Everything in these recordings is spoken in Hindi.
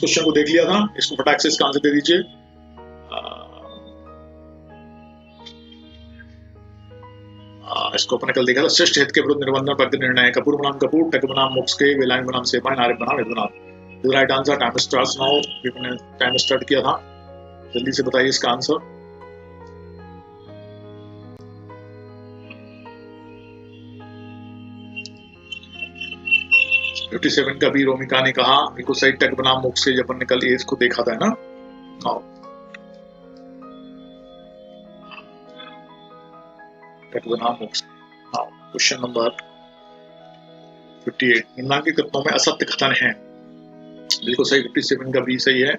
क्वेश्चन को देख लिया था, इसको फटाक से इसका आंसर दे दीजिए। इसको अपने कल देखा था। श्रेष्ठ हित के विरुद्ध निबंधन पर निर्णय। कपूर बनाम कपूर, टक बनाम मोक्ष के, वेलाइन बनाम सेपाइन, आरिफ बनाम Ibrahim. Right answer. Time starts now. मैंने टाइम स्टार्ट किया था, जल्दी से बताइए इसका आंसर। फिफ्टी 57 का भी रोमिका ने कहा बिल्कुल सही। टक बनाम मोक्ष के, जब ने कल एज को देखा था ना। टक बनाम मोक्ष। Question number 58। निम्नांकित कथनों में असत्य कथन है। बिल्कुल सही। 57 का बी सही है।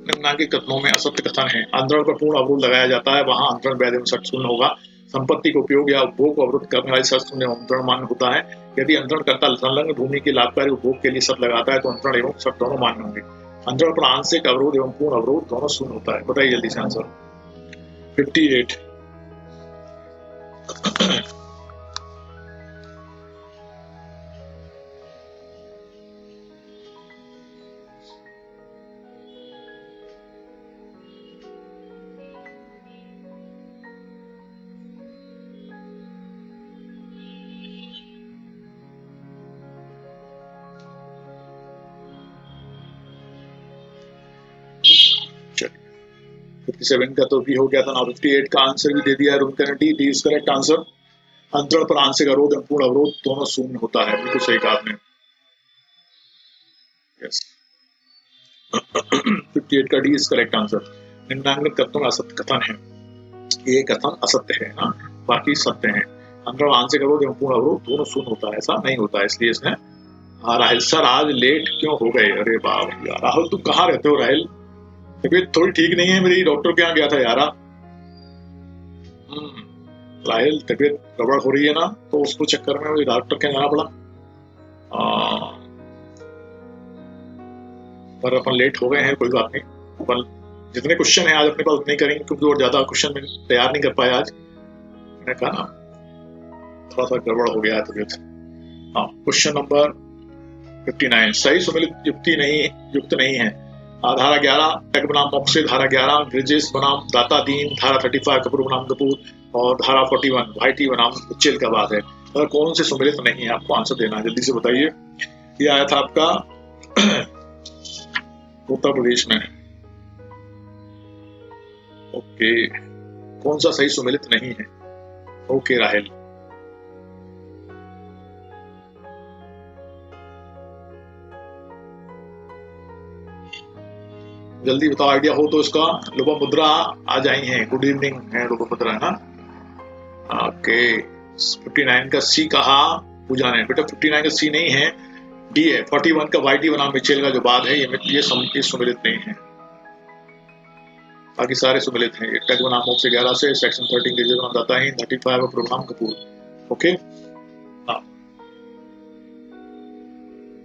निम्नांकित कथनों में असत्य कथन है। अंतरण पर पूर्ण अवरोध लगाया जाता है, वहां अंतरण वैध एवं शर्त शून्य होगा। संपत्ति के उपयोग या उपभोग को अवरुद्ध करने वाली शर्त शून्य अंतरण मान्य होता है। यदि अंतरणकर्ता संलग्न भूमि के लाभकारी उपभोग के लिए शर्त लगाता है तो अंतरण एवं शर्त दोनों मान्य होंगे। अंतरण पर आंशिक अवरोध एवं पूर्ण अवरोध दोनों शून्य होता है। बताइए जल्दी से आंसर। 58। चलिए 57 का तो भी हो गया था ना। 58 का आंसर भी दे दिया है रूमकर ने। D is correct answer. अंतरण पर आंशिक अवरोध एवं पूर्ण अवरोध दोनों शून्य होता है। बिल्कुल सही कहा आपने। यस 58 का डी इज करेक्ट आंसर। निम्नांकित कथनों में असत्य कथन है। ये कथन असत्य है ना, बाकी सत्य है। अंतरण आंशिक अवरोध एवं पूर्ण अवरोध दोनों शून्य होता है, ऐसा नहीं होता है, इसलिए इसने। राहिल सर आज लेट क्यों हो गए? अरे बाप यार राहुल, तुम कहाँ रहते हो राहिल? तबीयत थोड़ी ठीक नहीं है मेरी, डॉक्टर के यहाँ गया था यारा। राहिल तबीयत गड़बड़ हो रही है ना, तो उसको चक्कर में मुझे डॉक्टर के जाना पड़ा। पर अपन लेट हो गए हैं, कोई बात नहीं। अपन जितने क्वेश्चन है आज अपने पास उतने करेंगे, क्योंकि और ज्यादा क्वेश्चन में तैयार नहीं कर पाए आज। मैंने कहा ना थोड़ा सा गड़बड़ हो गया है तबीयत। Question number 59। सही सुमेलित युक्त नहीं है। धारा 11 टक बनाम मोक्ष से, धारा 11 ब्रिजेश बनाम दाता दीन, धारा 35 कपूर बनाम कपूर, और धारा 41 भाईटी बनाम उच्चेल का बात है। अगर कौन से सुमेलित नहीं है आपको आंसर देना है, जल्दी से बताइए। ये आया था आपका उत्तर प्रदेश में। ओके, कौन सा सही सुमेलित नहीं है? ओके राहिल, जल्दी बताओ, आइडिया हो तो इसका। लोपामुद्रा आज आई हैं, गुड इवनिंग है लोपामुद्रा, है ना। ओके 59 का सी कहा पूजा ने। बेटा 59 का सी नहीं है, डी है। 41 का वाईटी बनाम मिचेल का जो बात है ये सुमिलित नहीं है, बाकी सारे सुमिलित हैं। टग बनाम मोक्ष से 11 से, सेक्शन 13 के बनाम दाता है, 35 का प्रोग्राम कपूर। ओके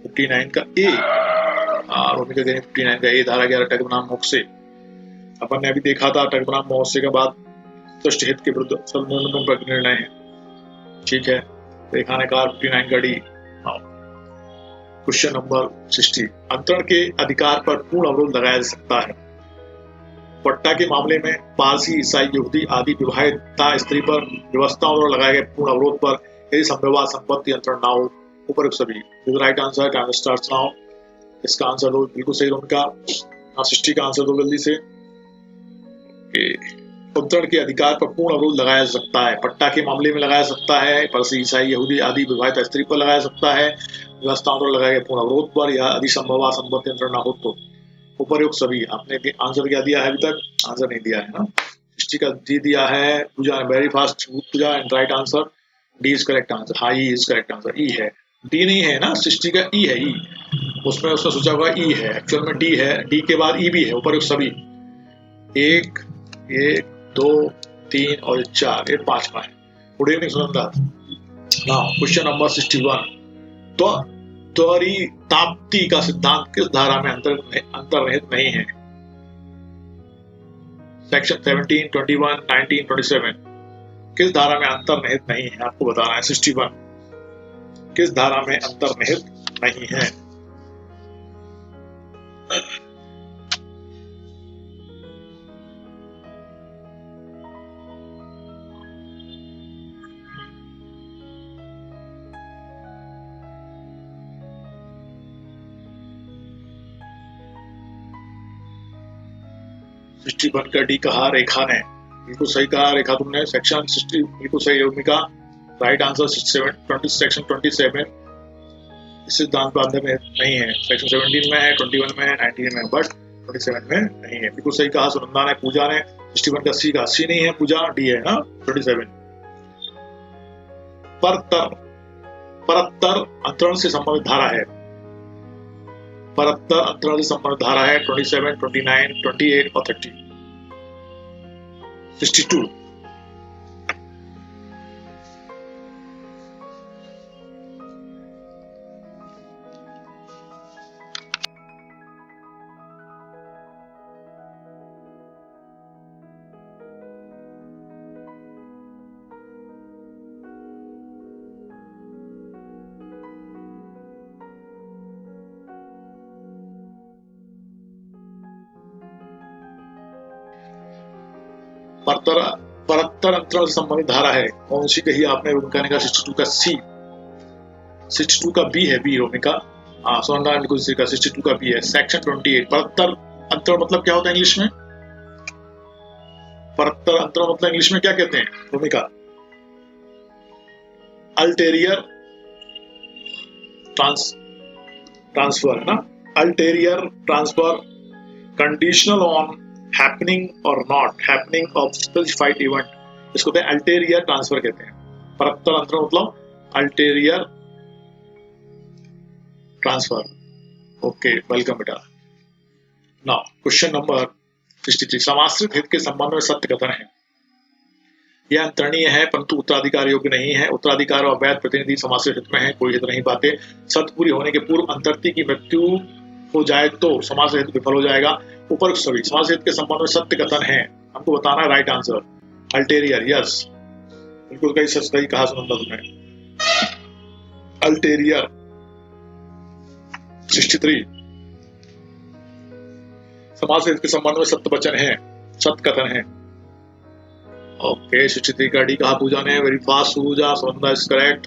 59 का ए, 59 का ए, धारा 11 टग बनाम मोक्ष से। अपन ने अभी देखा था टग बनाम मोक्ष के बाद श्रेष्ठ हित के विरुद्ध संबंधन पर निर्णय है, ठीक है। देखा ने कहा 59 का डी। Question number 60। अंतरण के अधिकार पर पूर्ण अवरोध लगाया जा सकता है। पट्टा के मामले में पारसी, ईसाई, यहूदी आदि विवाहिता स्त्री पर व्यवस्थाओं द्वारा लगाए गए पूर्ण अवरोध पर यदि संभव संपत्ति अंतरण ना हो। ऊपर सभी right answer. Time starts now. इसका आंसर दो, बिल्कुल सही उनका। 60 का आंसर दो जल्दी से। अंतरण के अधिकार पर पूर्ण अवरोध लगाया जा सकता है। पट्टा के मामले में लगाया जा सकता है, पारसी, ईसाई, यहूदी आदि विवाहित स्त्री पर लगाया जा सकता है, व्यवस्थाओं द्वारा लगाए गए पूर्ण अवरोध पर, या यदि संभव संपत्ति अंतरण ना हो तो। उपरयुक्त सभी। आपने आंसर क्या दिया है? अभी तक आंसर नहीं दिया है ना। 60 का डी दिया है Puja, very fast Puja, and right answer. D is correct answer. हाँ E is correct answer. E है, डी नहीं है ना। 60 का ई है। ई उसमें उसने सोचा होगा ई है, एक्चुअल में डी है। डी के बाद ई भी है। उपरयुक्त सभी 1 1 2 3 और 4, ये 5वां है। Good evening Sunanda. Now question number 61। तो त्वरिताप्ति का सिद्धांत किस धारा में अंतर्निहित नहीं है? सेक्शन 17, 21, 19, 27 किस धारा में अंतर्निहित नहीं है आपको बताना है। 61 किस धारा में अंतर्निहित नहीं है? 61 का डी कहा रेखा ने, बिल्कुल सही कहा रेखा तुमने। सेक्शन 60 बिल्कुल सही योमिका, राइट आंसर 67 सेक्शन 27 इस सिद्धांत बांधे में नहीं है। सेक्शन 17 में है, 21 में है, 19 में, बट 27 में नहीं है। बिल्कुल सही कहा सुनंदा ने। पूजा ने 61 का सी नहीं है, पूजा डी है ना 27। परत्तर अंतरण से संबंधित धारा है। परत्तर अंतरण से संबंधित धारा है 27, 29, 28 और 30। 62 परत्तर अंतराल से संबंधित धारा है। कौन सी कही आपने? रोमिका ने कहा 62 का सी। 62 का बी है, बी रोमिका। हाँ सुनंदा ने कुछ कहा 62 का बी है। सेक्शन 28 परत्तर अंतराल मतलब क्या होता है इंग्लिश में? परत्तर अंतराल मतलब इंग्लिश में क्या कहते हैं रोमिका? अल्टेरियर ट्रांसफर है ना, ulterior transfer conditional on happening और not happening of specified event, इसको कहते हैं अल्टेरियर ट्रांसफर कहते हैं। परत्तर अंतराल मतलब अल्टेरियर ट्रांसफर। ओके वेलकम बेटा। नाउ क्वेश्चन नंबर 63, समाश्रित हित के संबंध में सत्य कथन है। यह अंतरणीय है परंतु उत्तराधिकार योग्य नहीं है। उत्तराधिकार और वैध प्रतिनिधि समाश्रित हित में है, कोई हित नहीं पाते। शर्त पूरी होने के पूर्व अंतर्ती की मृत्यु हो जाए तो समाश्रित हित विफल हो जाएगा। ऊपर सभी समाश्रित हित के संबंध में सत्य कथन है, हमको बताना है राइट आंसर। अल्टेरियर, यस बिल्कुल कहीं सच सही कहा सुनंदा तुमने। अल्टेरियर 63 समाश्रित के संबंध में सत्य वचन है, सत्य कथन है। ओके 63 का डी कहा पूजा ने, very fast Pooja. Sunanda is correct,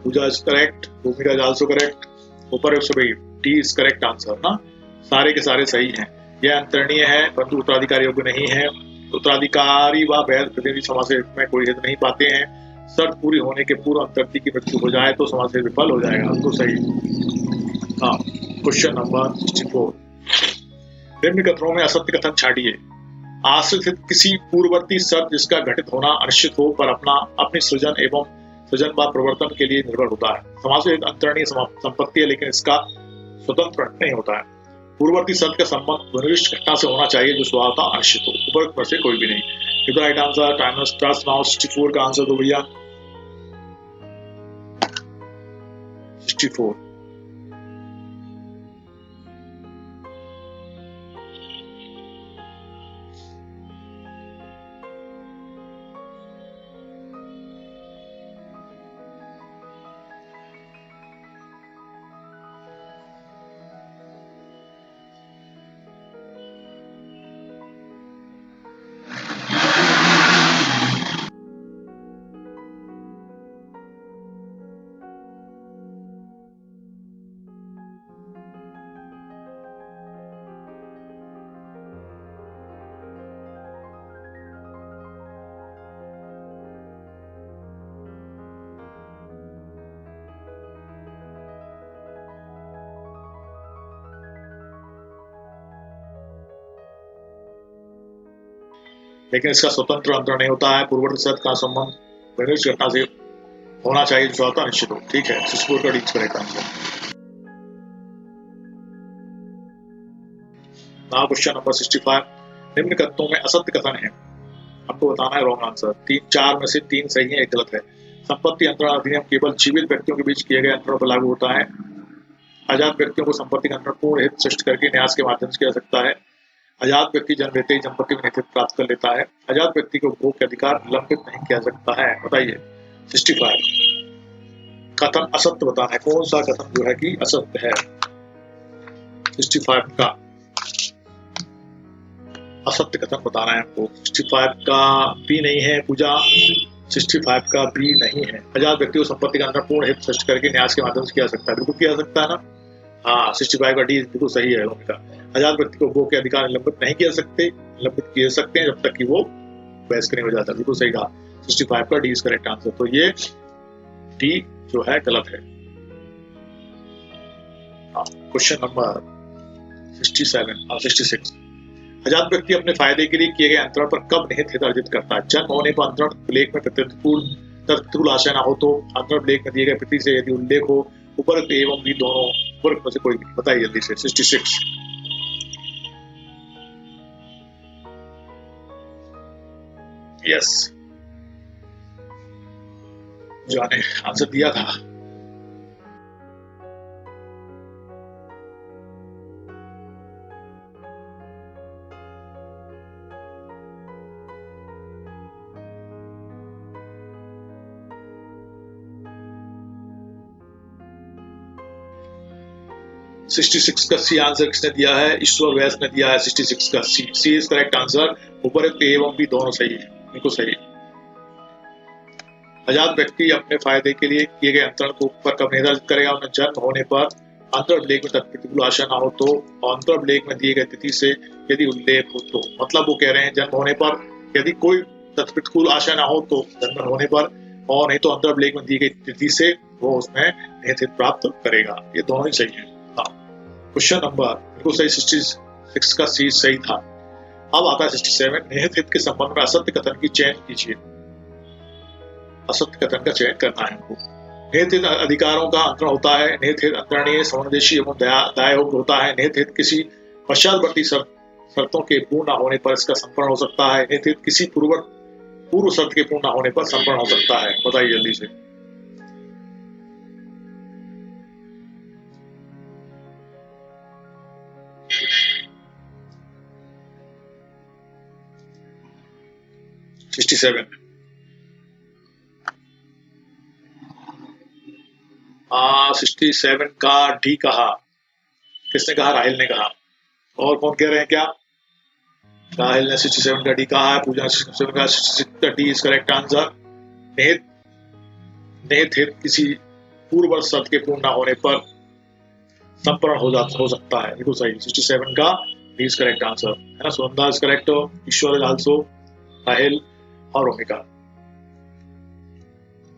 Pooja is correct, Bhumika is also correct. ऊपर सभी डी इज करेक्ट आंसर ना, सारे के सारे सही हैं। यह अंतरणीय है परंतु उत्तराधिकारी योग्य नहीं है। उत्तराधिकारी व वैध प्रतिनिधि समाश्रित में कोई हित नहीं पाते हैं। शर्त पूरी होने के पूर्व अंतर्ती की मृत्यु हो जाए तो समाश्रित विफल हो जाएगा, तो सही। हाँ क्वेश्चन नंबर 64, निम्न कथनों में असत्य कथन छाटिए। आश्रित हित किसी पूर्ववर्ती शर्त जिसका घटित होना अनिश्चित हो पर अपनी सृजन एवं सृजन व प्रवर्तन के लिए निर्भर होता है। समाश्रित अंतरणीय संपत्ति है लेकिन इसका स्वतंत्र नहीं होता है। पूर्ववर्ती शर्त का संबंध विनिर्दिष्ट घटना से होना चाहिए जो स्वभावतः अनिश्चित हो। उपरोक्त में से कोई भी नहीं। Right answer time starts now. 64 का आंसर दो भैया। 64 लेकिन इसका स्वतंत्र अंतर नहीं होता है। पूर्ववर्ती शर्त का संबंध विनिर्दिष्ट घटना से होना चाहिए जो स्वतः निश्चित हो। ठीक है 64 का D correct answer. Now question number 65, निम्न कथनों में असत्य कथन है, आपको बताना है रॉन्ग आंसर। 4 में से 3 सही है, 1 गलत है। संपत्ति अंतरण अधिनियम केवल जीवित व्यक्तियों के बीच किए गए अंतरणों पर लागू होता है। आजाद व्यक्तियों को संपत्ति का अंतरण पूर्ण हित सृष्टि करके न्यास के माध्यम से किया जा सकता है। आजाद व्यक्ति जन्म लेते ही संपत्ति में हित प्राप्त कर लेता है। आजाद व्यक्ति को भोग के अधिकार निलंबित नहीं किया सकता है। बताइए 65 कथन असत्य बताना है, कौन सा कथन जो है कि असत्य है। 65 का असत्य कथन बताना है आपको। 65 का बी नहीं है पूजा, 65 का बी नहीं है। आजाद व्यक्ति को संपत्ति का अंतरण पूर्ण हित सृष्टि करके न्यास के माध्यम से किया जा सकता है। बिल्कुल किया जा सकता है ना। हाँ 65 का डी बिल्कुल सही है रोमिका। आजाद व्यक्ति को भोग के अधिकार निलंबित नहीं किया सकते, निलंबित किए सकते हैं जब तक कि वो बहस नहीं हो जाता। बिल्कुल सही कहा, 65 का डी इज करेक्ट आंसर। तो ये डी जो है गलत है। Question number 66। आजाद व्यक्ति अपने फायदे के लिए किए गए अंतरण पर कब निहित हित अर्जित करता है? जन्म होने पर अंतरण लेख में प्रतिकूल आशय न हो तो, अंतरण लेख में दिए गए प्रति से यदि उल्लेख हो, उपरोक्त एवं भी दोनों, उपरोक्त में से कोई नहीं। बताइए जल्दी से। 66 यस, जाने आंसर दिया था। सिक्सटी सिक्स का सी आंसर किसने दिया है? ईश्वर व्यास ने दिया है 66 का सी। सी इज करेक्ट आंसर। उपरोक्त एवं भी दोनों सही है, बिल्कुल सही। आजाद व्यक्ति अपने फायदे के लिए किए गए अंतरण को पर कब निर्धारित करेगा? उन्हें जन्म होने पर, अंतरण लेख में प्रतिकूल आशा न हो तो, अंतरण लेख में दिए गए तिथि से यदि उल्लेख हो तो। मतलब वो कह रहे हैं जन्म होने पर यदि कोई प्रतिकूल आशा न हो तो जन्म होने पर, और नहीं तो अंतरण लेख में दी गई तिथि से वो उसमें निहित हित प्राप्त करेगा। ये दोनों ही सही है। क्वेश्चन नंबर बिल्कुल सही 66 का सी सही था। अब आता है 67। निहित हित के संबंध में असत्य कथन की चयन कीजिए। असत्य कथन का चयन करना है हमको। निहित हित अधिकारों का अंतरण होता है। निहित हित अंतरणीय, समन्वयशी एवं दाययोग्य होता है। निहित हित किसी पश्चातवर्ती शर्तों के पूर्ण न होने पर इसका संपूर्ण हो सकता है। निहित हित किसी पूर्व शर्त के पूर्ण न होने पर संपूर्ण हो सकता है। बताइए जल्दी से। $67 67 का डी कहा। किसने कहा? राहिल ने कहा। और कौन कह रहे हैं क्या? राहिल ने 67 का डी कहा है। पूजा 67 का 66 का डी इज करेक्ट आंसर। निहित हित किसी पूर्व शर्त के पूर्ण न होने पर संपूर्ण हो सकता है। बिल्कुल सही, 67 का डी इज करेक्ट आंसर है ना। Sunanda is correct, Ishwar is also, Rahil और रोमिका।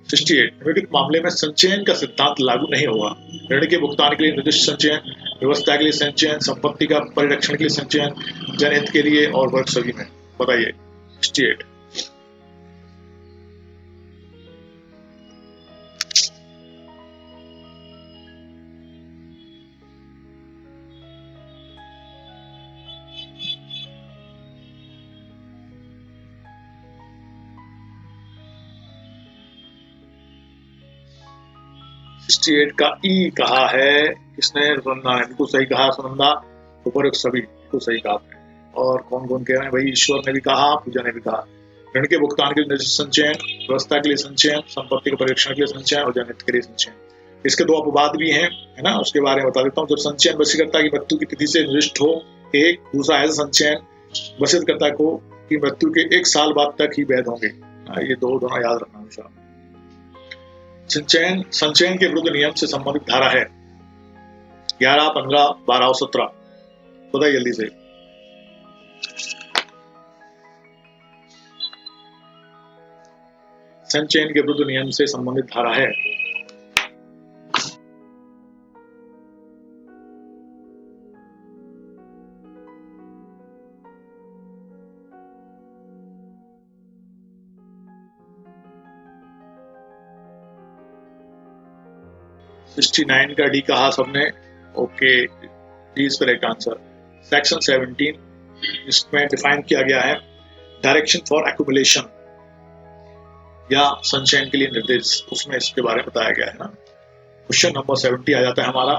68 निम्नलिखित मामले में संचयन का सिद्धांत लागू नहीं होगा। ऋण के भुगतान के लिए निर्दिष्ट संचयन, व्यवस्था के लिए संचयन, संपत्ति का परिरक्षण के लिए संचयन, जनहित के लिए और वर्ग सभी में। बताइए 68। स्टेट का ई कहा है। किसने? सुनंदा ने। बिल्कुल सही कहा सुनंदा। उपरोक्त सभी बिल्कुल सही कहा। और कौन कौन कह रहे हैं भाई? ईश्वर ने भी कहा, पूजा ने भी कहा। ऋण के भुगतान के लिए निर्दिष्ट संचयन, व्यवस्था के लिए संचयन, संपत्ति के परीक्षण के लिए संचयन और जनहित के लिए संचयन। इसके दो अपवाद भी हैं, है ना, उसके बारे में बता देता हूँ। जब संचयन वशीकर्ता की मृत्यु की तिथि से निर्दिष्ट हो, एक। दूसरा है संचयन वशीकर्ता को की मृत्यु के 1 साल बाद तक ही वैध होंगे। ये दोनों याद रखना हमेशा। संचयन के विरुद्ध नियम से संबंधित धारा है 11, 15, 12 और 17। बताइए जल्दी से। संचयन के विरुद्ध नियम से संबंधित धारा है $69 का डी कहा सबने। Okay, D is correct answer. Section 17 इसमें डिफाइन किया गया है डायरेक्शन फॉर एक्युमुलेशन या संचयन के लिए निर्देश, उसमें इसके बारे में बताया गया है ना। क्वेश्चन नंबर 70 आ जाता है हमारा।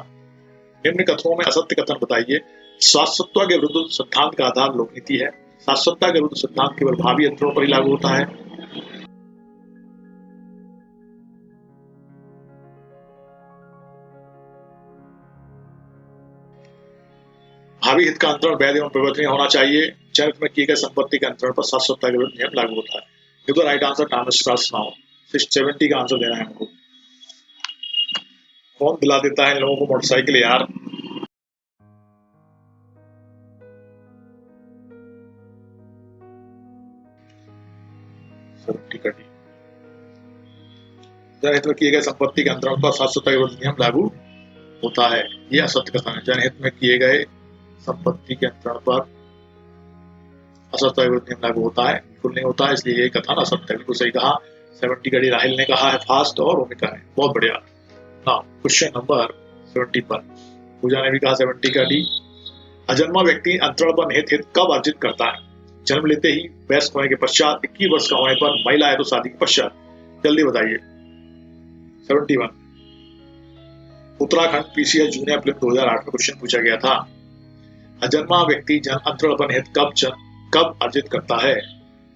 निम्न कथनों में असत्य कथन बताइए। शाश्वतता के विरुद्ध सिद्धांत का आधार लोकनीति है। शाश्वतता के विरुद्ध सिद्धांत केवल भावी अंतरों पर ही लागू होता है। भावी हित का अंतरण वैध एवं परिवर्तनीय होना चाहिए। जनहित में किए गए संपत्ति के अंतरण पर शाश्वतता के विरुद्ध नियम लागू होता है। देखो right answer Thomas Strauss now. 70 का आंसर देना है हमको। कौन दिला देता है इन लोगों को मोटरसाइकिल यार? 70 का डी। जनहित में किए गए संपत्ति के अंतरण पर शाश्वतता के विरुद्ध नियम लागू होता है। ये असत्य कथन है। जनहित में किए गए संपत्ति के अंतरण पर असत्य के विरुद्ध नियम लागू होता है, बिल्कुल नहीं होता है, इसलिए ये कथन असत्य है। बिल्कुल सही कहा। 70 का डी राहिल ने कहा है फास्ट और ओमिका ने। बहुत बढ़िया। नाउ क्वेश्चन नंबर 71, पूजा ने भी कहा 70 का डी। अजन्मा व्यक्ति अंतरण पर निहित हित कब अर्जित करता है? जन्म लेते ही, वयस्क होने के पश्चात, 21 वर्ष का होने पर, महिला है तो शादी के पश्चात। जल्दी बताइए। 71 उत्तराखंड पीसीएस जूनियर फिल्म 2008 में क्वेश्चन पूछा गया था। अजन्मा व्यक्ति जन्म अंतरण पर निहित कब अर्जित करता है?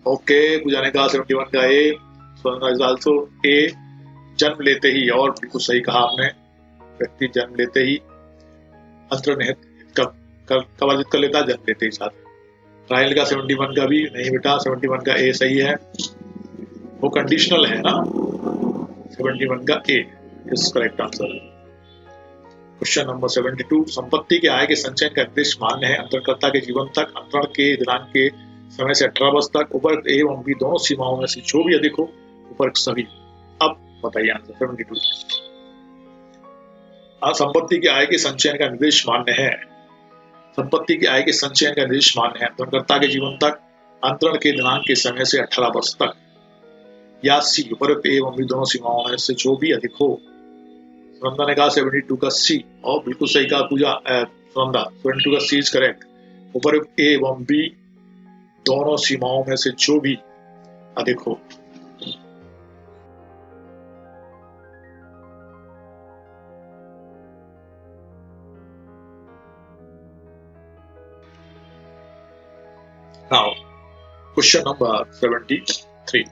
ओके, पूजा ने कहा 71 का ए, आल्सो ए, जन्म लेते ही। और बिल्कुल सही कहा आपने, व्यक्ति जन्म लेते ही अंतरण निहित कब अर्जित कर लेता है? जन्म लेते ही साथ। राहिल का 71 का भी नहीं बेटा, 71 का ए सही है, वो कंडीशनल है ना। 71 का A is correct answer. Question number 72, संपत्ति के आय के संचयन का निर्देश मान्य है अंतरणकर्ता के जीवन तक, अंतरण के दिनांक के समय से 18 वर्ष तक, उपरोक्त ए एवं बी दोनों सीमाओं में से जो भी अधिक हो, उपरोक्त सभी। अब बताइए आंसर 72। संपत्ति के आय के संचयन का निर्देश मान्य है। संपत्ति के आय के संचयन का निर्देश मान्य है अंतरणकर्ता के जीवन तक, अंतरण के दिनांक के समय से 18 वर्ष तक, या सी उपरोक्त ए एवं बी दोनों सीमाओं में से जो भी अधिक हो। सुनंदा ने कहा 72 का सी, और बिल्कुल सही कहा पूजा सुनंदा, 72 का सी इज करेक्ट। उपरोक्त ए एवं बी दोनों सीमाओं में से जो भी अधिक हो। नाउ क्वेश्चन नंबर 73,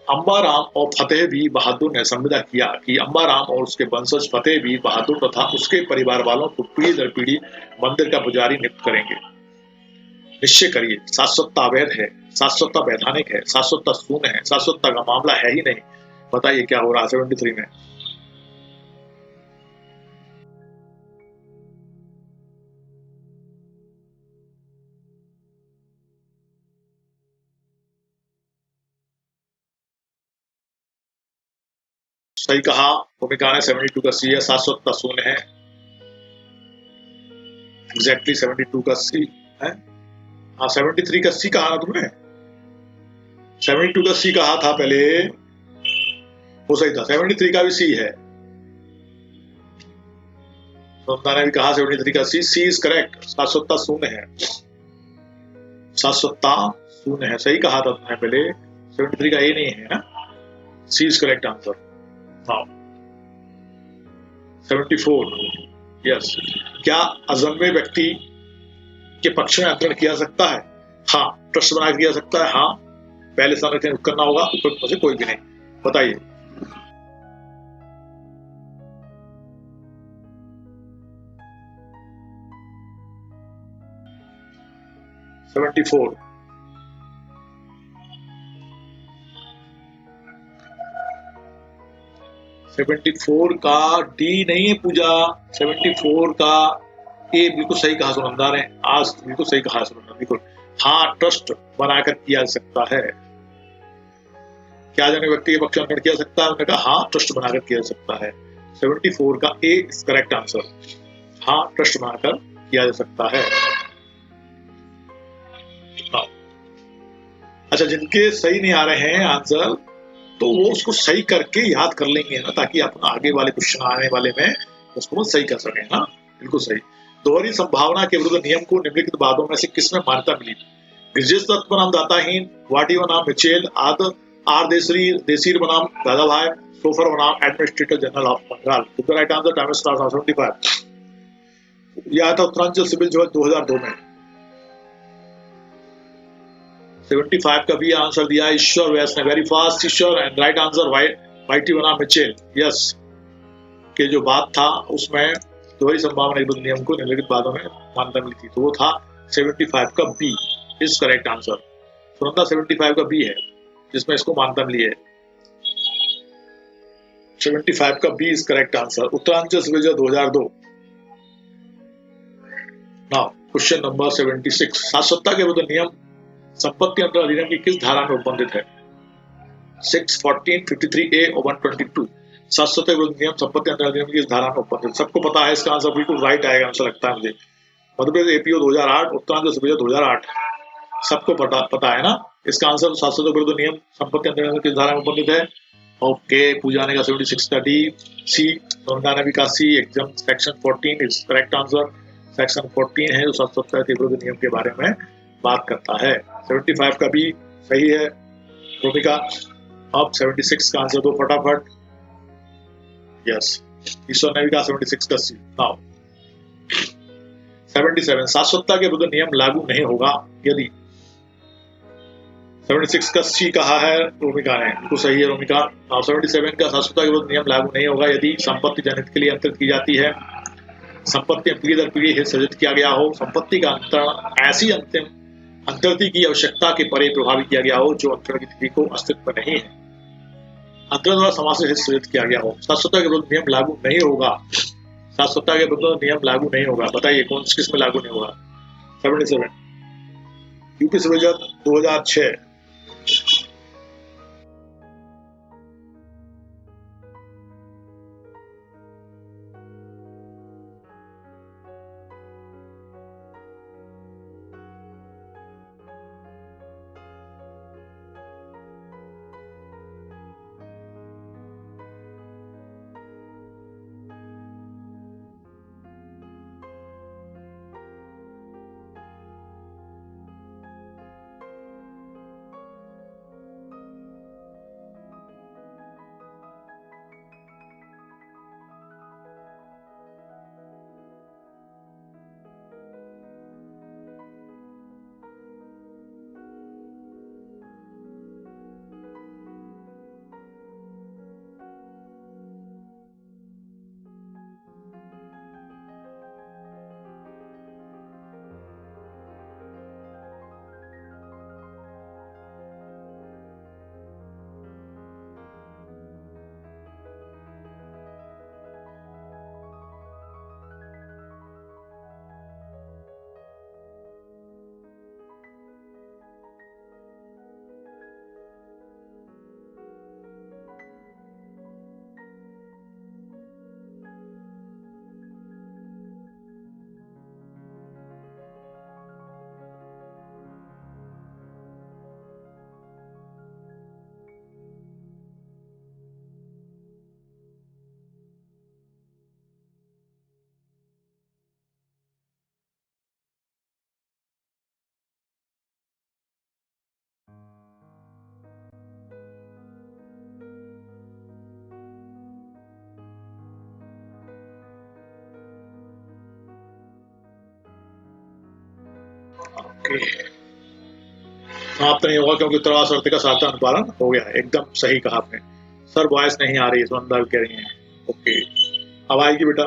अंबाराम और फतेह बी बहादुर ने संविदा किया कि अंबाराम और उसके वंशज फतेह बी बहादुर तथा उसके परिवार वालों को पीढ़ी दर पीढ़ी मंदिर का पुजारी नियुक्त करेंगे। निश्चय करिए, शाश्वतता अवैध है, शाश्वतता वैधानिक है, शाश्वतता शून्य है, शाश्वतता का मामला है ही नहीं। बताइए क्या हो रहा है 73 में? सही कहा भूमिका ने, 72 का सी है, शाश्वतता शून्य है। एग्जैक्टली 72 का सी है। हाँ 73 का सी कहा ना तुमने, 72 का सी कहा था पहले, वो सही था। 73 का भी सी है, सुनंदा ने भी कहा 73 का सी, सी इज करेक्ट। शाश्वतता शून्य है, शाश्वतता शून्य है, सही कहा था तुमने पहले। 73 का ए नहीं है ना, सी इज करेक्ट आंसर। हाँ 74, यस, क्या अजन्मे व्यक्ति के पक्ष में अंतरण किया सकता है? हाँ, ट्रस्ट बना किया सकता है। हाँ, पहले संरक्षण करना होगा, ऊपर से कोई भी नहीं। बताइए। सेवेंटी फोर का डी नहीं है पूजा, 74 का ए बिल्कुल सही कहा सुनंदा ने, आज बिल्कुल सही कहा सुनंदा, बिल्कुल। हाँ, ट्रस्ट बनाकर किया जा सकता है। क्या जाने व्यक्ति के पक्ष में किया सकता है? उन्होंने कहा हाँ, ट्रस्ट बनाकर किया जा सकता है। 74 का ए इज करेक्ट आंसर। हाँ, ट्रस्ट बनाकर किया जा सकता है। अच्छा, जिनके सही नहीं आ रहे हैं आंसर, तो वो उसको सही करके याद कर लेंगे ना, ताकि आप आगे वाले क्वेश्चन आने वाले में उसको सही कर सकें ना। बिल्कुल सही। दोहरी संभावना के विरुद्ध नियम को निम्नलिखित बातों में से किसमें मान्यता मिली? ब्रिजेश दत्त बनाम दाताहीन, वाटी बनाम मिचेल, आर देसीर बनाम दादाभाई, सोफर बनाम administrator general of Bengal. The right answer, time start 75। यह था उत्तरांचल सिविल जज 2002 में। 75 का भी आंसर दिया ईश्वर व्यास ने, very fast Ishwar, and right answer वाइटी बनाम मिचेल। यस, के जो बात था उसमें दोहरी संभावना के नियम को निम्नलिखित बातों में मान्यता मिली थी, तो वो था 75 का B is correct answer. Sunanda 75 का बी है जिसमें इसको मान्यता मिली है। 75 का B is correct answer. Uttaranchal civil जज 2002। नाउ क्वेश्चन नंबर 76, शाश्वतता के विरुद्ध नियम संपत्ति अंतर अधिनियम की किस धारा में उपबंधित है? 6, 14, 53A और 122 700 विरुद्ध नियम संपत्ति अंतरण अधिनियम की इस धारा में उपबंधित। सबको पता है, इसका आंसर बिल्कुल राइट आएगा, ऐसा लगता है मुझे। मध्य प्रदेश एपीओ 2008, उत्तरांचल सर्वे 2008, सबको पता है ना। इसका आंसर 700 विरुद्ध नियम संपत्ति अंतरण अधिनियम की धारा में उपबंधित है। ओके, पूजा ने का 76 का डी। सी, नंदानवी का C, exam section 14 is correct answer. Section 14 है जो 770 के विरुद्ध नियम के बारे में बात करता है। 75 का भी सही है भूमिका। अब 76 का आंसर दो फटाफट। यस, ईश्वर नवी का 76 का सी। नाउ 77 शाश्वतता के विरुद्ध नियम लागू नहीं होगा यदि 76 का सी कहा है रोमिका ने, बिल्कुल सही है रोमिका। 77 का शाश्वतता के विरुद्ध नियम लागू नहीं होगा यदि संपत्ति जनहित के लिए अंतरित की जाती है, संपत्ति पीढ़ी दर पीढ़ी हित सृजित किया गया हो, संपत्ति का अंतरण ऐसी अंतिम अंतर्ति की आवश्यकता के परे प्रभावित किया गया हो जो अंतरण की तिथि को अस्तित्व नहीं है, अंतरण द्वारा समाज से हित सृजित किया गया हो। शाश्वतता के विरुद्ध नियम लागू नहीं होगा, शाश्वतता के विरुद्ध नियम लागू नहीं होगा। बताइए कौन किस में लागू नहीं होगा। 77 यूपी सृजन 2006। समाप्त नहीं होगा क्योंकि उत्तरवास अर्थ का सातवां अनुपालन हो गया है। एकदम सही कहा आपने सर। वॉइस नहीं आ रही है, सुनंदा कह रही है। ओके, अब आएगी बेटा,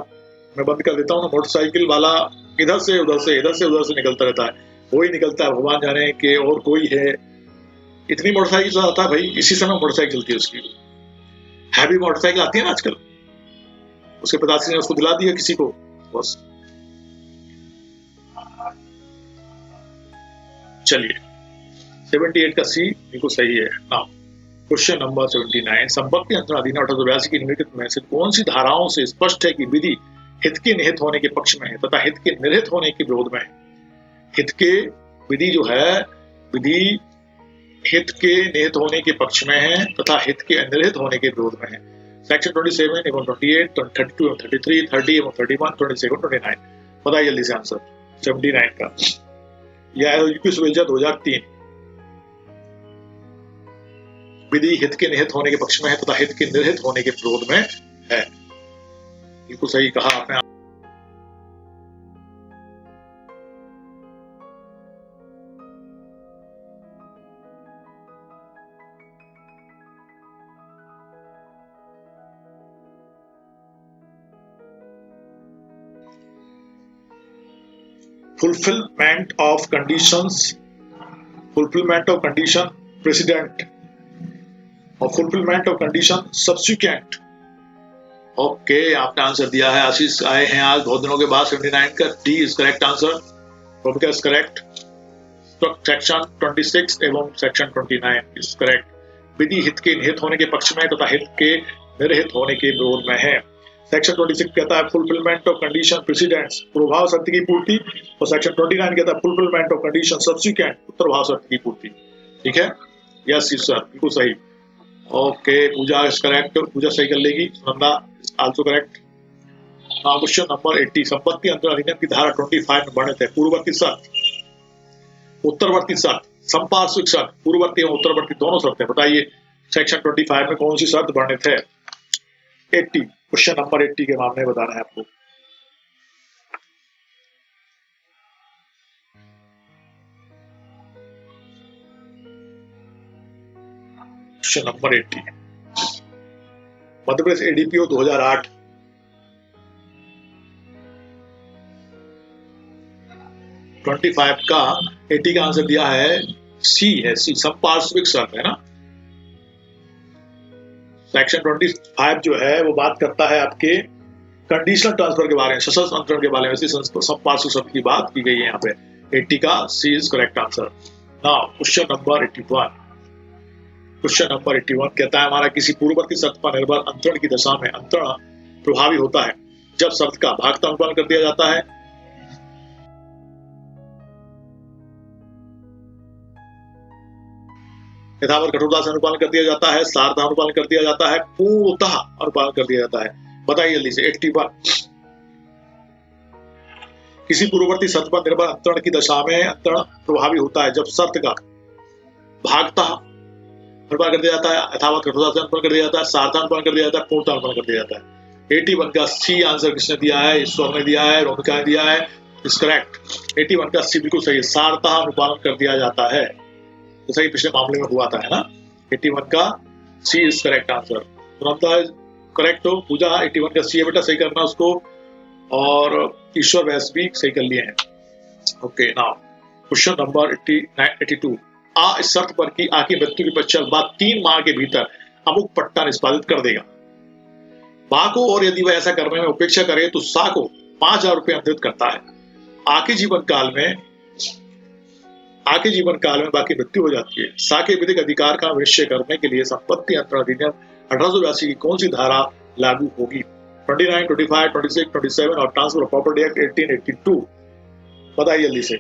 मैं बंद कर देता हूँ ना। मोटरसाइकिल वाला इधर से उधर से इधर से उधर से निकलता रहता है, वही निकलता है, भगवान जाने कि और कोई है। इतनी मोटरसाइकिल चलाता है भाई, इसी समय मोटरसाइकिल चलती है उसकी। हैवी मोटरसाइकिल आती है ना आजकल, उसके पिताजी ने उसको दिला दिया किसी को, बस। चलिए 78 का सी बिल्कुल सही है। नाउ क्वेश्चन नंबर 79, संपत्ति अंतरण अधिनियम 1882 की निम्नलिखित में से कौन सी धाराओं से स्पष्ट है कि विधि हित के निहित होने के पक्ष में है तथा हित के निर्हित होने के विरोध में है। हित के विधि जो है, विधि हित के निहित होने के पक्ष में है तथा हित के अनिर्हित होने के विरोध में है। सेक्शन 27 एवं 28, 32 एवं 33, 30 एवं 31, 26 एवं 29। बताइए जल्दी से आंसर 79 का। यह यूपी सुविधा 2003। विधि हित के निहित होने के पक्ष में है तथा हित के निर्हित होने के विरोध में है। बिल्कुल सही कहा आपने। fulfillment of condition precedent और fulfillment of condition subsequent। Okay, आपने आंसर दिया है। आशीष आए हैं आज बहुत दिनों के बाद। 79 का D is correct answer. Romika is correct. Section 26 एवं सेक्शन 29 इज करेक्ट। विधि हित के निहित होने के पक्ष में तथा हित के निर्हित होने के विरोध में है। सेक्शन 26 कहता है फुलफिलमेंट ऑफ कंडीशन प्रेसिडेंट्स, पूर्वभाव शर्त की पूर्ति, और सेक्शन 29 कहता है फुलफिलमेंट ऑफ कंडीशन सब्सिक्वेंट, उत्तरभाव शर्त की पूर्ति। ठीक है, यस सर, बिल्कुल सही। ओके, पूजा इज करेक्ट, पूजा सही कर लेगी। Sunanda also correct. Now question number 80, संपत्ति अंतरण अधिनियम की धारा 25 में वर्णित है पूर्ववर्ती शर्त, उत्तरवर्ती शर्त, संपार्श्विक शर्त, पूर्ववर्ती और उत्तरवर्ती दोनों शर्तें। बताइए सेक्शन 25 में कौन सी शर्त वर्णित है? 80, क्वेश्चन नंबर 80 के मामले में बताना है आपको। Question number 80, Madhya Pradesh ADPO 2008, का 80 का आंसर दिया है सी है, सी संपार्श्विक शर्त है ना। सेक्शन 25 जो है वो बात करता है आपके कंडीशनल ट्रांसफर के बारे में, सशस्त्र अंतरण के बारे में, संपार्श्विक शर्त की बात की गई है यहाँ पे। 80 का C is correct answer. Now question number 81, question number 81 कहता है हमारा किसी पूर्ववर्ती शर्त पर निर्भर अंतरण की दशा में अंतरण प्रभावी होता है जब शर्त का भागता अनुपालन कर दिया जाता है, यथावत कठोरता से अनुपालन कर दिया जाता है, सारता अनुपालन कर दिया जाता है, पूर्णतः अनुपालन कर दिया जाता है। बताइए जल्दी से। 81, किसी पूर्ववर्ती शर्त पर निर्भर अंतरण की दशा में अंतरण प्रभावी होता है जब शर्त का भागता अनुपालन कर दिया जाता है, यथावत कठोरता से अनुपालन कर दिया जाता है, सारता अनुपालन कर दिया जाता है, पूर्णतः अनुपालन कर दिया जाता है। 81 का सी आंसर किसने दिया है? ईश्वर ने दिया है, रोमिका ने दिया है, इज करेक्ट। 81 का सी बिल्कुल सही, सारता अनुपालन कर दिया जाता है, तो सही पिछले मामले में हुआ था, है ना। 81 का सी इज करेक्ट आंसर। तुरंत करेक्ट हो। पूजा 81 का सी है बेटा, सही करना उसको, और ईश्वर वैस भी सही कर लिए हैं। ओके, नाउ क्वेश्चन नंबर 82, आ इस शर्त पर कि आ की मृत्यु के पश्चात बाद 3 माह के भीतर अमुक पट्टा निष्पादित कर देगा बा को, और यदि वह ऐसा करने में उपेक्षा करे तो सा को 5000 रुपये अंतरित करता है। आके जीवन काल में बाकी मृत्यु हो जाती है। सा के विधिक अधिकार का निश्चय करने के लिए संपत्ति अंतरण अधिनियम 1882 की कौन सी धारा लागू होगी? 29, 25, 26, 27 और ट्रांसफर ऑफ प्रॉपर्टी एक्ट 1882। बताइए जल्दी से।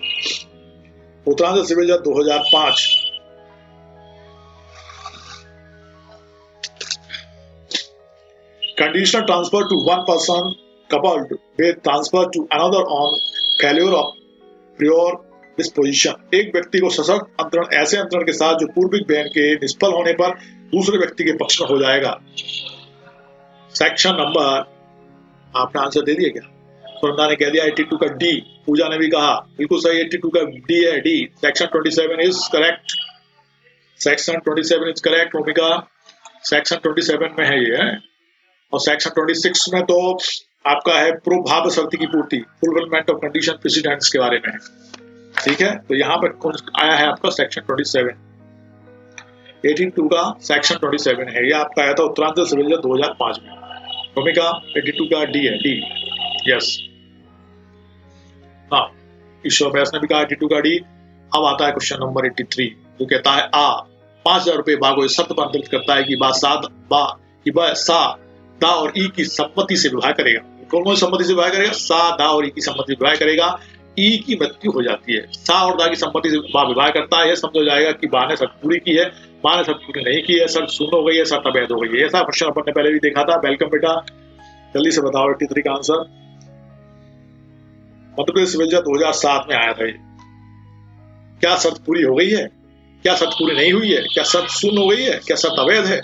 उत्तरांचल सिविल जज 2005, conditional transfer to one person coupled with transfer to another on failure of prior disposition। एक व्यक्ति को सशर्त अंतरण ऐसे अंतरण के साथ जो पूर्विक बयान के निष्फल होने पर दूसरे व्यक्ति के पक्ष में हो जाएगा। सेक्शन नंबर, आपने आंसर दे दिया क्या? सुनंदा ने कह दिया 82 का डी, पूजा ने भी कहा बिल्कुल सही, 82 का डी है, D. Section 27 is correct, section 27 is correct. भूमिका सेक्शन 27 में है ये, और सेक्शन 26 में तो आपका है पूर्वभाव शर्त की पूर्ति, फुलफिलमेंट ऑफ कंडीशन प्रेसिडेंट्स के बारे में। ठीक है, तो यहाँ पर कौन आया है आपका? सेक्शन 27। 82 का सेक्शन 27 है, ये आपका आया था उत्तरांचल सिविल जज 2005 में। भूमिका 82 का डी है, डी, यस। हाँ, ईश्वर व्यास ने भी कहा 82 का डी। अब आता है क्वेश्चन नंबर 83, जो कहता है आ 5000 रुपये बा को इस शर्त पर अंतरित करता है कि बा सा दा और ई की सम्मति से विवाह करेगा। कौन सम्मति से विवाह करेगा? सा दा और ई की सम्मति से विवाह करेगा। ई की मृत्यु हो जाती है, सा और दा की सम्मति से विवाह करता है, यह समझा जाएगा कि बा ने शर्त पूरी की है, बा ने शर्त पूरी नहीं की है, शर्त शून्य हो गई है, शर्त अवैध हो गई है। ऐसा क्वेश्चन अपन ने पहले भी देखा था। वेलकम बेटा, जल्दी से बताओ 83 का आंसर। मध्य प्रदेश सिविल जज 2007 में आया था ये। क्या शर्त पूरी हो गई है? क्या शर्त पूरी नहीं हुई है? क्या शर्त शून्य हो गई है? क्या शर्त अवैध है?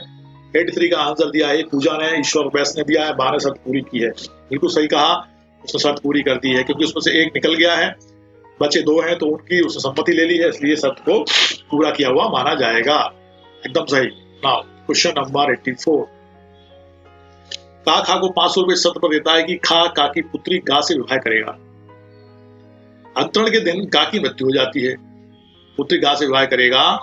83 का आंसर दिया है पूजा ने, ईश्वर वैस ने दिया है, बा ने शर्त पूरी की है। बिल्कुल सही कहा, उसने शर्त पूरी कर दी है, क्योंकि उसमें से एक निकल गया है, बचे 2 हैं, तो उनकी उसने सम्मति ले ली है, इसलिए शर्त को पूरा किया हुआ माना जाएगा। एकदम सही। नाउ क्वेश्चन नंबर 84, खा को 500 रुपए शर्त पर देता है कि खा की पुत्री गा से विवाह करेगा। अंतरण के दिन गा की मृत्यु हो जाती है, पुत्री गा से विवाह करेगा,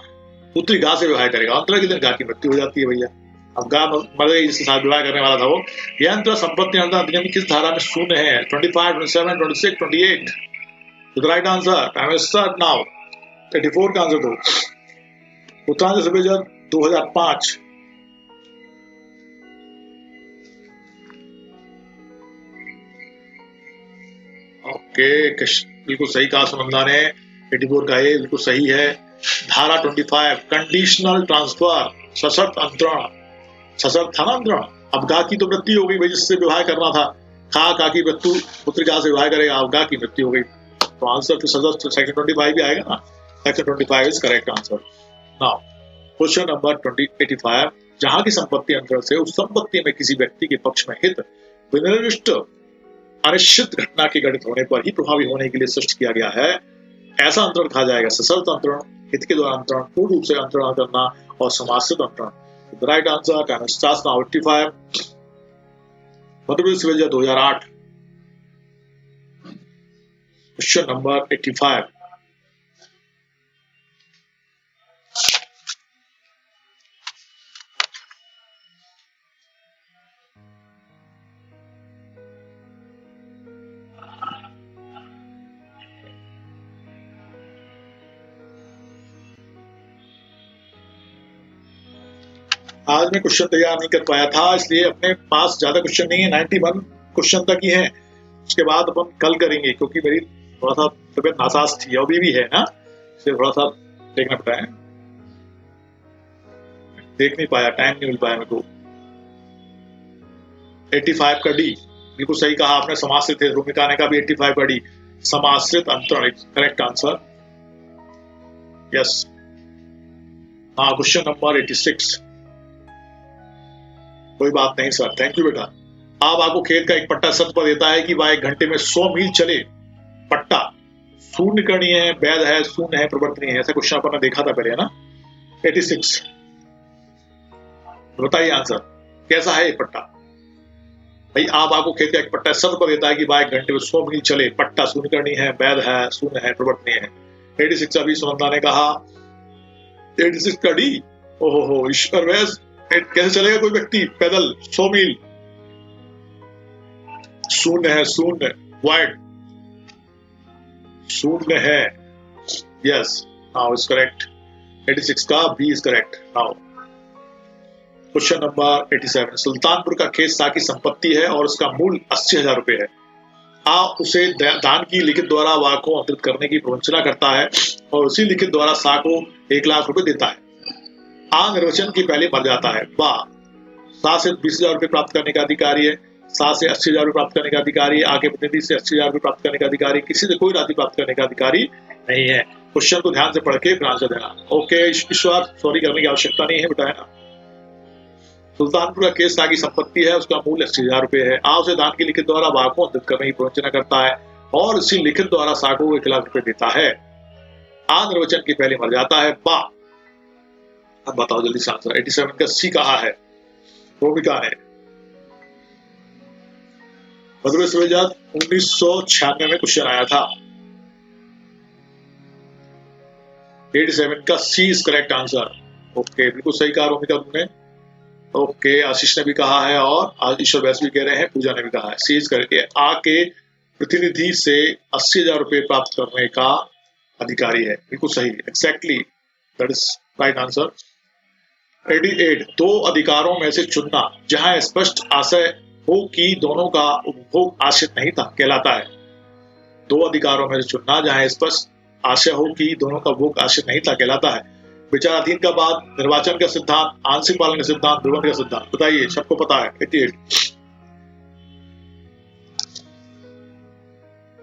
पुत्री गा से विवाह करेगा, अंतरण के दिन गा की मृत्यु हो जाती है भैया। अब गा मर गई, जिसके साथ विवाह करने वाला था वो। यह अंतर संपत्ति अंतर अधिनियम किस धारा में शून्य है? 25, 27, 26, 28। The right answer, time is start now. 84 का आंसर दो। उत्तरांचल सिविल जज 2005। ओके, बिल्कुल सही कहा सुनंदा ने। 84 का ए बिल्कुल सही है। धारा 25 कंडीशनल ट्रांसफर, सशर्त अंतरण। सशर्त था ना अंतरण, अब गा की तो मृत्यु हो गई भाई, जिससे विवाह करना था। खा का की मृत्यु, पुत्रिका से विवाह करेगा, अब गा की मृत्यु हो गई, तो आंसर तो सशर्त सेक्शन 25 भी आएगा ना। Section 25 is correct answer. Now question number 85, जहां की संपत्ति अंतरण से उस संपत्ति में किसी व्यक्ति के पक्ष में हित विनिर्दिष्ट अनिश्चित घटना के घटित होने पर ही प्रभावी होने के लिए सृष्ट किया गया है, ऐसा अंतरण कहा जाएगा सशर्त अंतरण, हित के द्वारा अंतरण, पूर्ण रूप से अंतरण करना और समाश्रित अंतरण। The right answer, time starts now, 85. Madhya Pradesh civil जज 2008। Question number 85। आज मैं क्वेश्चन तैयार नहीं कर पाया था, इसलिए अपने पास ज्यादा क्वेश्चन नहीं है, 91 क्वेश्चन तक ही है। उसके बाद अपन कल करेंगे, क्योंकि मेरी थोड़ा सा तबियत नासाज थी, अभी भी है ना, इसलिए थोड़ा सा देखना पड़ता है, देख नहीं पाया, टाइम नहीं मिल पाया मेरे को। 85 का डी बिल्कुल सही कहा आपने, समाश्रित है। भूमिका ने का भी 85 का डी, समाश्रित अंतरण, करेक्ट आंसर। यस। हाँ, क्वेश्चन नंबर 86। कोई बात नहीं सर, थैंक यू बेटा। अब आपको खेत का एक पट्टा शर्त पर देता है कि वह 1 घंटे में 100 मील चले। पट्टा शून्य करणीय है, वैध है, शून्य है, परिवर्तनीय है, ऐसा क्वेश्चन अपन ने देखा था पहले, है ना। 86 बताइए आंसर, कैसा है ये पट्टा भाई। आप आपको खेत का एक पट्टा शर्त पर देता है कि वह 1 घंटे में 100 मील चले। पट्टा शून्य करणीय है, वैध है, शून्य है, परिवर्तनीय है। 86 अभी सुनंदा ने कहा। 86 का डी, ओहो ईश्वर वैस, कैसे चलेगा कोई व्यक्ति पैदल 100 मील? शून्य है, शून्य, वाइड शून्य है। Yes, now is correct. 86 का B is correct. Now question number 87, Sultanpur का खेत साकी संपत्ति है और उसका मूल्य 80,000 रुपए है। आ उसे दान की लिखित द्वारा वा को अंतरित करने की प्रवंचना करता है और उसी लिखित द्वारा सा को 1 लाख रुपए देता है। आ निर्वचन के पहले मर जाता है। बा सा से 20,000 रुपए प्राप्त करने का अधिकारी है, सा से 80,000 रुपए प्राप्त करने का अधिकारी, आ के प्रतिनिधि से 80,000 रुपए प्राप्त करने का अधिकारी, किसी से कोई राशि प्राप्त करने का अधिकारी नहीं है। क्वेश्चन को ध्यान से पढ़ के फिर आंसर देना। ओके ईश्वर, सॉरी करने की आवश्यकता नहीं है बेटा, है ना। सुल्तानपुर का केस सा की संपत्ति है, उसका मूल्य 80,000 रुपए है। आ उसे दान की लिखित द्वारा बा को अंतरित करने की प्रवंचना करता है और इसी लिखित द्वारा सा को 1 लाख रुपए देता है। आ निर्वचन के पहले मर जाता है। बा, अब बताओ जल्दी से आंसर। 87 का सी कहा है भूमिका ने। मध्य प्रदेश सिविल जज 1996 में क्वेश्चन आया था। 87 का C is correct answer. Okay, बिल्कुल सही कहा भूमिका तुमने। ओके, आशीष ने भी कहा है और ईश्वर वैस भी कह रहे हैं, पूजा ने भी कहा है। सी इज करके आ के प्रतिनिधि से 80,000 रुपए प्राप्त करने का अधिकारी है। बिल्कुल सही, exactly, that is right answer. 88, 2 अधिकारों में से चुनना जहां स्पष्ट आशय हो कि दोनों का उपभोग आश्रित नहीं था कहलाता है। 2 अधिकारों में से चुनना जहां स्पष्ट आशय हो कि दोनों का उपभोग आश्रित नहीं था कहलाता है। विचाराधीन का बाद, निर्वाचन का सिद्धांत, आंशिक पालन का सिद्धांत, ध्रुवंत का सिद्धांत, बताइए, सबको पता है। 88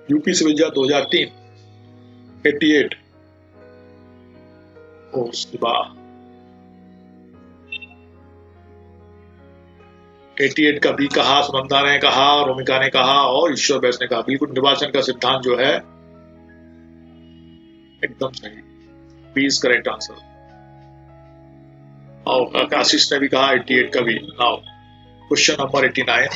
यूपी सिविल जज 2003। 88 88 का भी कहा, सुनंदा ने कहा, रोमिका ने कहा और ईश्वर बैस ने कहा। बिल्कुल, निर्वाचन का सिद्धांत जो है एकदम सही, बी इज करेक्ट आंसर। और आशीष ने भी कहा 88 का भी। नाउ क्वेश्चन नंबर 89,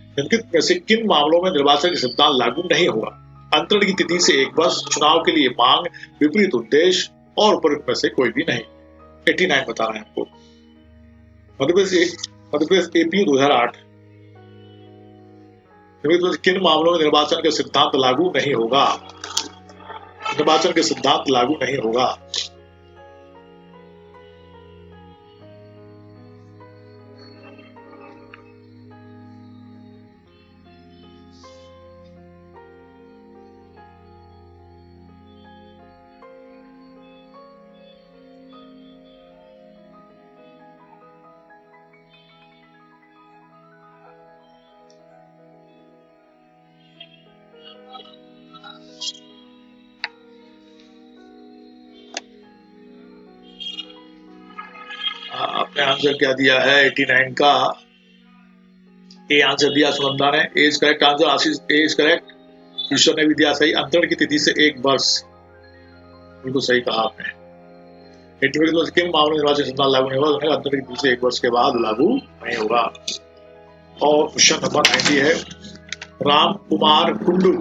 निम्नलिखित में से किन मामलों में निर्वाचन का सिद्धांत लागू नहीं होगा? अंतरण की तिथि से 1 वर्ष, चुनाव के लिए मांग, विपरीत उद्देश्य और उपरोक्त में से कोई भी नहीं। 89 बता रहे हैं आपको। मध्य प्रदेश एपी 2008, किन मामलों में निर्वाचन का सिद्धांत लागू नहीं होगा? निर्वाचन के सिद्धांत लागू नहीं होगा। इसने आंसर क्या दिया है 89 का ए आंसर दिया सुनंदा ने। A is correct answer. Ashish A is correct. Ishwar ने भी दिया सही। अंतरण की तिथि से एक वर्ष, बिल्कुल सही कहा आपने। किन मामलों में निर्वाचन संविधान लागू नहीं होगा? अंतरण की तिथि से एक वर्ष के बाद लागू नहीं होगा। और क्वेश्चन नंबर 90 है राम कुमार कुंडू।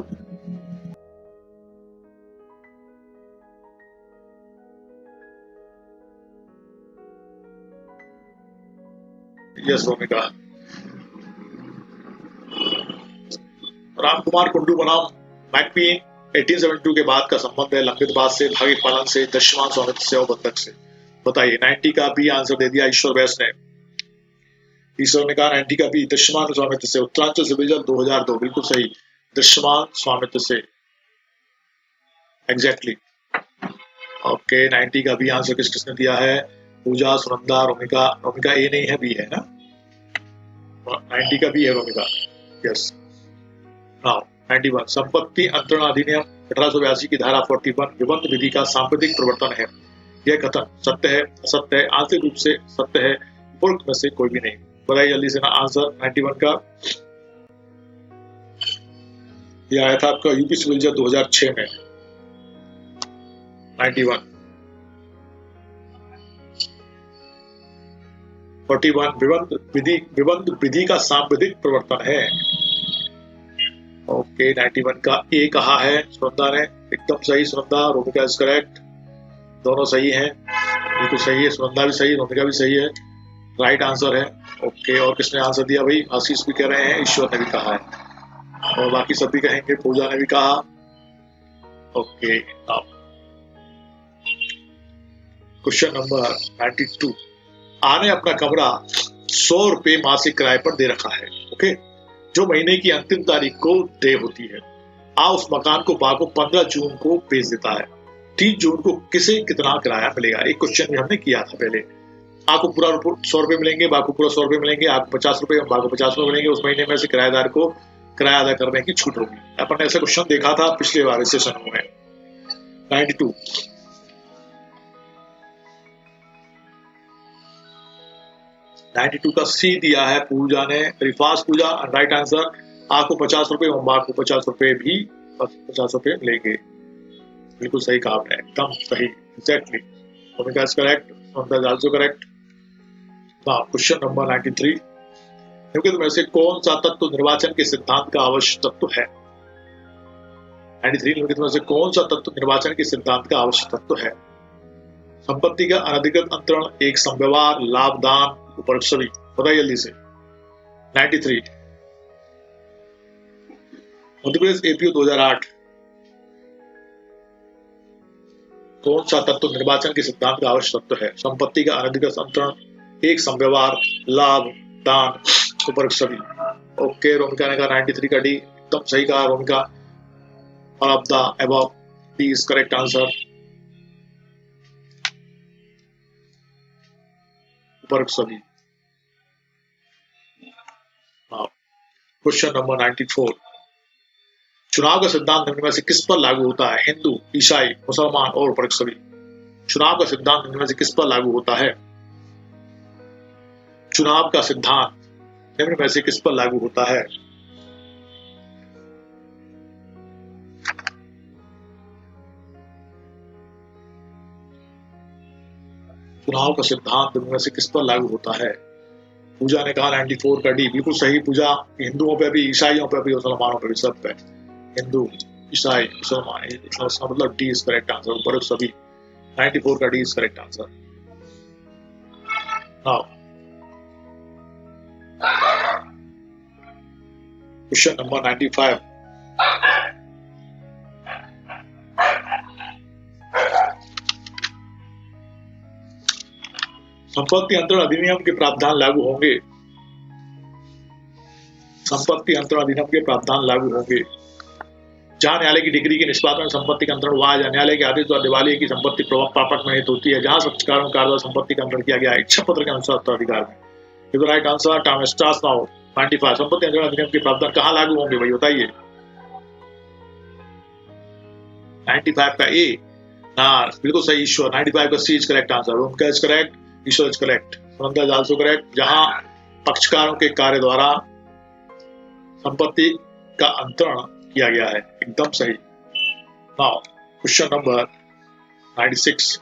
यस भूमिका। राम कुमार कुंडू बनाम मैकपीन 1872 के बाद का संबंध है लंबित बात से, भागिक पालन से, दृश्यमान स्वामित्व से और बंधक से। बताइए। 90 का बी आंसर दे दिया ईश्वर बैस ने। ईश्वर ने कहा 90 का बी दृश्यमान स्वामित्व से। उत्तरांचल सिविल 2002 बिल्कुल सही, दृश्यमान स्वामित्व से। एग्जैक्टली। ओके 90 का बी आंसर किस किसने दिया है? पूजा, सुनंदा, रोमिका। रोमिका ए नहीं है, बी है ना। 90 का बी है रोमिका। यस। नाउ 91 संपत्ति अंतरण अधिनियम 1882 की धारा 41 विबंध विधि का सांप्रदायिक प्रवर्तन है। यह कथन सत्य है, असत्य है, आंतरिक रूप से सत्य है, पूर्व में से कोई भी नहीं। बताइए जल्दी से ना आंसर 91 का। यह आया था आपका यूपी सिविल जज 2006 में। 91 41 विबंध विधि का सांप्रदायिक प्रवर्तन है। ओके 91 का ए कहा है सुनंदा ने। एकदम सही सुनंदा। Romika is correct. दोनों सही हैं, बिल्कुल सही है। सुनंदा भी सही, रोमिका भी सही है, राइट आंसर है। ओके और किसने आंसर दिया भाई? आशीष भी कह रहे हैं, ईश्वर ने भी कहा है और बाकी सब भी कहेंगे, पूजा ने भी कहा। ओके क्वेश्चन नंबर 92 आने अपना कमरा 100 रुपए मासिक किराए पर दे रखा है। ओके जो महीने की अंतिम तारीख को दे होती है। आ उस मकान को बा को 15 जून को बेच देता है। 30 जून को किसे कितना किराया मिलेगा? एक क्वेश्चन भी हमने किया था पहले। आ को पूरा 100 रुपए मिलेंगे, बा को पूरा 100 रुपए मिलेंगे, आ को 50 रुपए, बा को 50 रुपए मिलेंगे। उस महीने में से किराएदार को किराया अदा करने की छूट होगी। अपन ने ऐसा क्वेश्चन देखा था पिछले बार इस सेशन में। 92 92 का सी दिया है पूजा ने। रिफास पूजा राइट आंसर। आ को 50 रुपए और बा को 50 रुपए भी 50 रुपए मिलेंगे। बिल्कुल सही कहा आपने, एकदम सही, एग्जैक्टली। भूमिका is correct, is also correct. Question number 93 निम्नलिखित में से कौन सा तत्व निर्वाचन के सिद्धांत का आवश्यक तत्व है? 93 निम्नलिखित में से कौन सा तत्व निर्वाचन के सिद्धांत का आवश्यक तत्व है? संपत्ति का अनधिकृत अंतरण, एक संव्यवहार, लाभदान, उपरोक्त सभी। बताइए जल्दी से। 93 मध्य प्रदेश एपीओ 2008 कौन सा तत्व निर्वाचन के सिद्धांत का आवश्यक तत्व है? संपत्ति का अनधिकृत अंतरण, एक संव्यवहार, लाभ, दान, उपरोक्त सभी। ओके रोमिका ने कहा 93 का डी, एकदम सही कहा रोमिका। और of the above D is correct answer, उपरोक्त सभी। क्वेश्चन नंबर 94 चुनाव का सिद्धांत निम्न में से किस पर लागू होता है? हिंदू, ईसाई, मुसलमान और उपरोक्त सभी। चुनाव का सिद्धांत निम्न में से किस पर लागू होता है? चुनाव का सिद्धांत निम्न में से किस पर लागू होता है? चुनाव का सिद्धांत निम्न में से किस पर लागू होता है? पूजा ने कहा 94 का डी, बिल्कुल सही पूजा। हिंदुओं पे भी, ईसाइयों पे भी, मुसलमानों पे भी, सब पे। हिंदू, ईसाई, मुसलमान, इसका मतलब डी इज करेक्ट आंसर, उपरोक्त सभी। 94 का D is correct answer. Now question number 95 संपत्ति अंतरण अधिनियम के प्रावधान लागू होंगे। संपत्ति अंतरण अधिनियम के प्रावधान लागू होंगे जहां न्यायालय की डिग्री के निष्पादन में संपत्ति का अंतरण हुआ है, या न्यायालय के आदेश द्वारा दिवाली की संपत्ति प्रापक में हित होती है, जहां साक्षीकारों के द्वारा संपत्ति का अंतरण किया गया है इच्छा पत्र के अनुसार उत्तराधिकार में। Right answer time starts now. 95 संपत्ति अंतरण अधिनियम के प्रावधान कहां लागू होंगे भाई बताइए? 95 का ए ना, बिल्कुल सही ईश्वर। 95 का सी इज करेक्ट आंसर। उनका is correct, Ishwar is correct. Sunanda is also correct, जहां पक्षकारों के कार्य द्वारा संपत्ति का अंतरण किया गया है, एकदम सही। नाउ क्वेश्चन नंबर 96,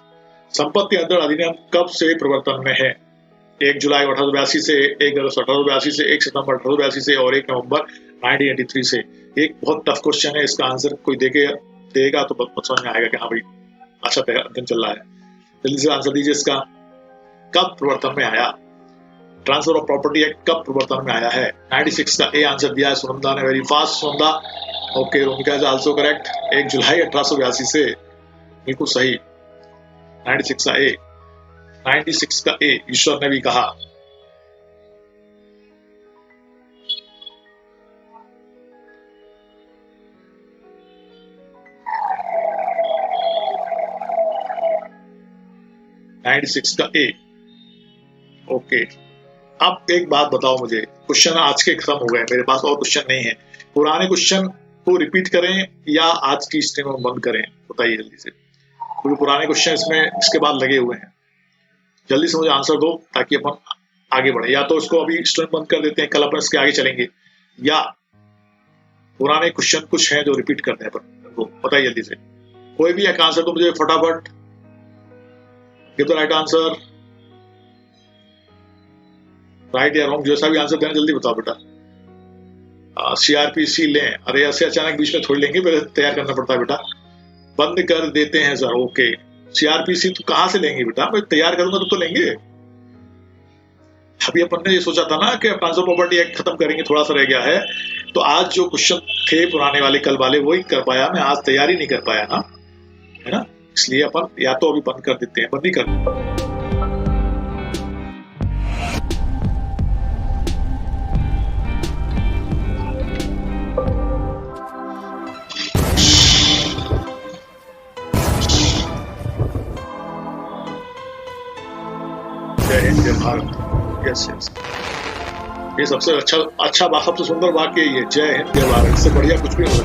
संपत्ति अंतरण अधिनियम कब से प्रवर्तन में है? 1 जुलाई 1882 से, 1 अगस्त 1882 से, 1 सितंबर 1882 से और 1 नवंबर 1983 से। एक बहुत टफ क्वेश्चन है, इसका आंसर कोई देगा तो बहुत समझ में आएगा कि हाँ भाई अच्छा अध्ययन चल रहा है। जल्दी से आंसर दीजिए इसका, कब प्रवर्तन में आया? ट्रांसफर ऑफ प्रॉपर्टी एक्ट कब प्रवर्तन में आया है? 96 का ए आंसर दिया है सुनंदा ने, very fast Sunanda. Okay, Romika is also correct, 1 जुलाई 1882 से, बिल्कुल सही। 96 का ए, 96 का ए ईश्वर ने भी कहा। का ए। ओके, अब एक बात बताओ मुझे, क्वेश्चन आज के खत्म हो गए, मेरे पास और क्वेश्चन नहीं है। पुराने क्वेश्चन को रिपीट करें या आज की स्ट्रीम में बंद करें, बताइए जल्दी से, क्योंकि पुराने क्वेश्चन इसमें इसके बाद लगे हुए हैं। जल्दी से मुझे आंसर दो ताकि अपन आगे बढ़े। या तो इसको अभी स्ट्रीम बंद कर देते हैं, कल अपन इसके आगे चलेंगे, या पुराने क्वेश्चन कुछ हैं जो रिपीट करते हैं अपन, बताइए जल्दी से। कोई भी एक आंसर तो मुझे फटाफट give the right answer, right या रॉन्ग, जैसा भी आंसर देना जल्दी बताओ बेटा। सीआरपीसी लें, अरे ऐसे अचानक बीच में थोड़ी लेंगे, पहले तैयार करना पड़ता है बेटा। बंद कर देते हैं सर, ओके। सीआरपीसी तो कहां से लेंगे बेटा, मैं तैयार करूंगा तो लेंगे। अभी अपन ने ये सोचा था ना कि ट्रांसफर प्रॉपर्टी एक्ट खत्म करेंगे, थोड़ा सा रह गया है, तो आज जो क्वेश्चन थे पुराने वाले कल वाले वही कर पाया मैं, आज तैयारी नहीं कर पाया ना, है ना, इसलिए अपन या तो अभी बंद कर देते हैं, बंद नहीं कर जय भारत। यस यस, ये सबसे अच्छा सबसे सुंदर वाक्य ये, जय हिंद जय भारत, इससे बढ़िया कुछ भी नहीं।